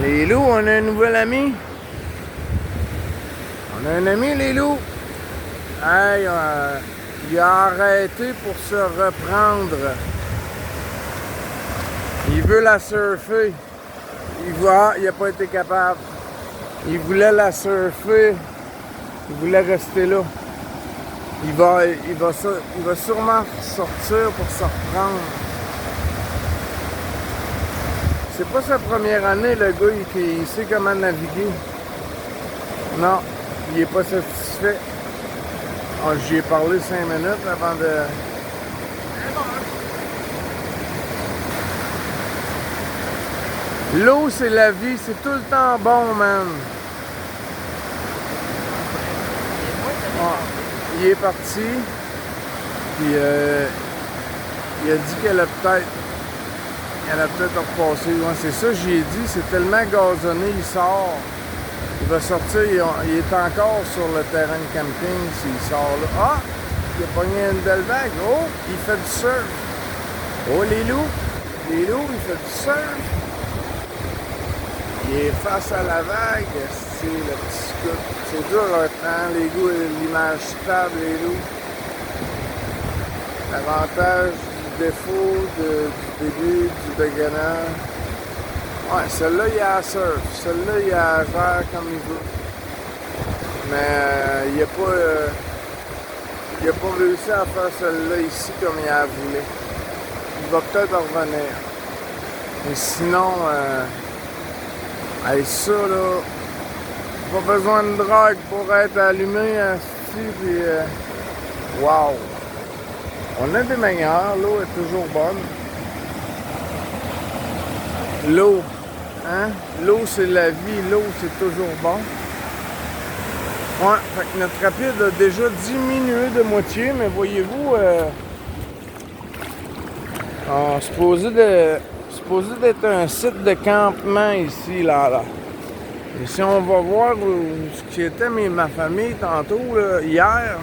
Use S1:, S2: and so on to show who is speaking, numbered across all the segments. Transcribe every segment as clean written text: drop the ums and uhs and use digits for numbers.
S1: Les loups, on a un nouvel ami. On a un ami, les loups. Hey, il a arrêté pour se reprendre. Il veut la surfer. Il n'a pas été capable. Il voulait la surfer. Il voulait rester là. Il va sûrement sortir pour se reprendre. C'est pas sa première année, le gars, il sait comment naviguer. Non, il est pas satisfait. Oh, j'y ai parlé 5 minutes avant de... L'eau, c'est la vie, c'est tout le temps bon, man. Oh, il est parti, puis il a dit qu'elle a peut-être... Elle a peut-être repassé. Ouais, c'est ça, j'ai dit, c'est tellement gazonné, il sort. Il va sortir, il est encore sur le terrain de camping s'il sort là. Ah! Il a pogné une belle vague. Oh! Il fait du surf. Oh, les loups! Les loups, il fait du surf. Il est face à la vague. C'est le petit scout. C'est dur à prendre, les loups, l'image stable, les loups. L'avantage du défaut du début du beginner. Ouais, celle-là, il a surf. Celle-là, il a gère comme il veut. Mais il n'a pas réussi à faire celle-là ici comme il a voulu. Il va peut-être revenir. Mais sinon, ça là, pas besoin de drogue pour être allumé ici. Puis, wow! On a des meilleurs. L'eau est toujours bonne. L'eau. Hein? L'eau, c'est la vie. L'eau, c'est toujours bon. Ouais, fait que notre rapide a déjà diminué de moitié, mais voyez-vous, supposé d'être un site de campement ici, là. Et si on va voir ce qui était ma famille tantôt, là, hier,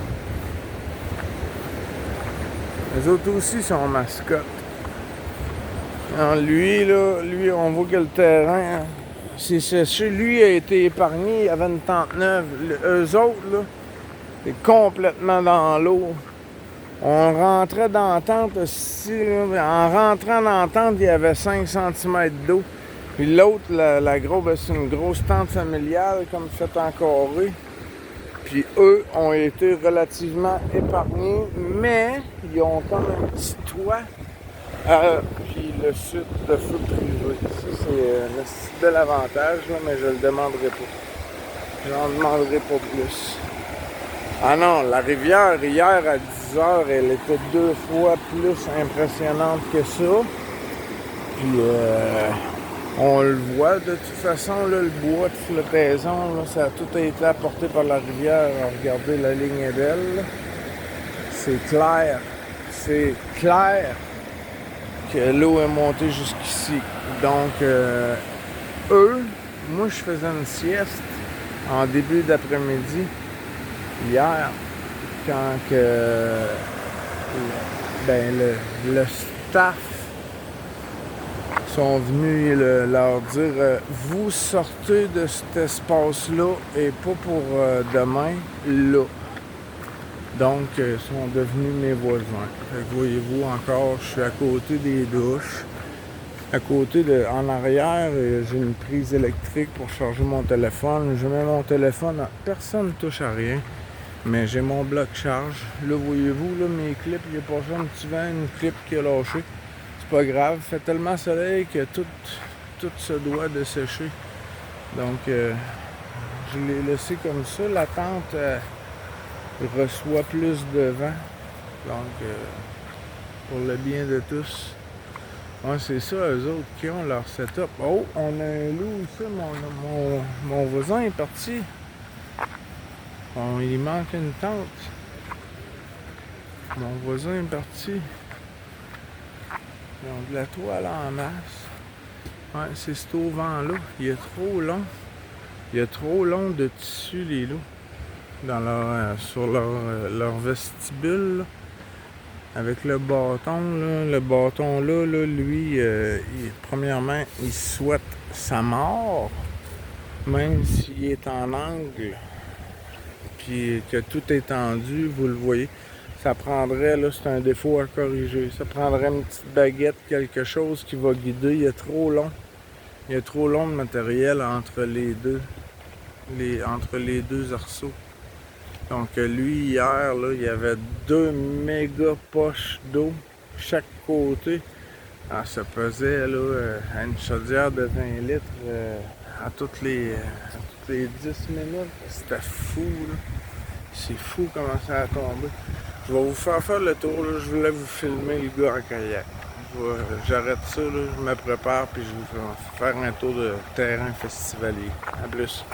S1: les autres aussi sont mascottes. Alors, lui, on voit que le terrain, c'est séché. Lui a été épargné, il y avait une tente neuve. Eux autres, là, c'est complètement dans l'eau. On rentrait dans la tente aussi. En rentrant dans la tente, il y avait 5 cm d'eau. Puis l'autre, la grosse, c'est une grosse tente familiale, comme faite en carré. Puis eux ont été relativement épargnés, mais ils ont comme un petit toit. Puis le site de feu privé. Ça, c'est de l'avantage, mais je le demanderai pas. J'en demanderai pas plus. Ah non, la rivière, hier à 10h, elle était 2 fois plus impressionnante que ça. Puis, on le voit de toute façon, là, le bois de flottaison, là, ça a tout été apporté par la rivière. Regardez, la ligne est belle. C'est clair. C'est clair que l'eau est montée jusqu'ici. Donc, eux, moi, je faisais une sieste en début d'après-midi hier, quand que le staff sont venus leur dire vous sortez de cet espace-là et pas pour demain, là. Donc, ils sont devenus mes voisins. Fait que voyez-vous encore, je suis à côté des douches. En arrière, j'ai une prise électrique pour charger mon téléphone. Je mets mon téléphone, personne ne touche à rien. Mais j'ai mon bloc charge. Là, voyez-vous, là, mes clips, il est passé un petit vent, une clip qui a lâché. C'est pas grave, il fait tellement soleil que tout se doit de sécher. Donc, je l'ai laissé comme ça. La tente reçoit plus de vent. Donc, pour le bien de tous. Ouais, c'est ça, eux autres qui ont leur setup. Oh, on a un loup ici. Mon voisin est parti. Bon, il manque une tente. Mon voisin est parti. Ils ont de la toile en masse. Ouais, c'est cet auvent-là. Il est trop long. Il y a trop long de tissu, les loups. Sur leur vestibule, là. avec le bâton, là. Le bâton là, lui, premièrement, il souhaite sa mort, même s'il est en angle, puis que tout est tendu, vous le voyez. Ça prendrait, là, c'est un défaut à corriger. Ça prendrait une petite baguette, quelque chose qui va guider. Il est trop long. Il y a trop long de matériel entre les deux. Entre les deux arceaux. Donc lui, hier, là, il y avait 2 méga poches d'eau chaque côté. Ah, ça pesait là, à une chaudière de 20 litres à toutes les 10 minutes. C'était fou, là. C'est fou comment ça a tombé. Je vais vous faire le tour, là. Je voulais vous filmer le gars en kayak. J'arrête ça, là. Je me prépare puis je vais vous faire un tour de terrain festivalier. À plus.